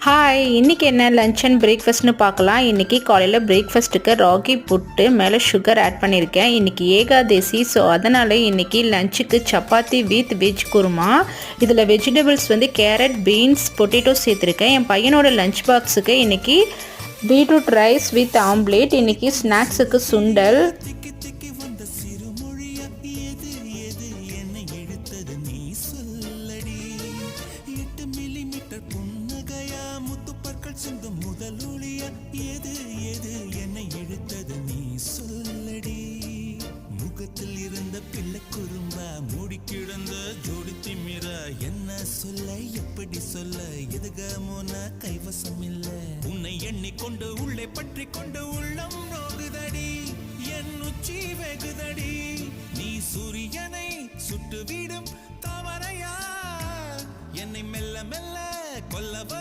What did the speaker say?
Hi, இன்றைக்கி என்ன lunch and பிரேக்ஃபாஸ்ட்னு பார்க்கலாம். இன்றைக்கி காலையில் பிரேக்ஃபாஸ்ட்டுக்கு ராகி புட்டு மேலே சுகர் ஆட் பண்ணியிருக்கேன். இன்றைக்கி ஏகாதசி, ஸோ அதனால் இன்றைக்கி லஞ்சுக்கு சப்பாத்தி வித் வெஜ் குருமா. இதில் வெஜிடபிள்ஸ் கேரட், பீன்ஸ், பொட்டேட்டோ சேர்த்துருக்கேன். என் பையனோட லஞ்ச் பாக்ஸுக்கு இன்றைக்கி பீட்ரூட் ரைஸ் வித் ஆம்லேட். இன்றைக்கி ஸ்நாக்ஸுக்கு சுண்டல். முகத்தில் இருந்த பிள்ளை குறும்பா மூடி கிடந்த ஜோடி திமிர என்ன சொல்ல எப்படி சொல்ல எதுகமோனா கைவசம் இல்ல உன்னை எண்ணிக்கொண்டு உள்ளே பற்றி கொண்டு உள்ளம் நோகுதடி என் உச்சி வெகுதடி நீ சூரியனை சுட்டுவிடும் தாமரையா என்னை மெல்ல மெல்ல கொல்ல வரும்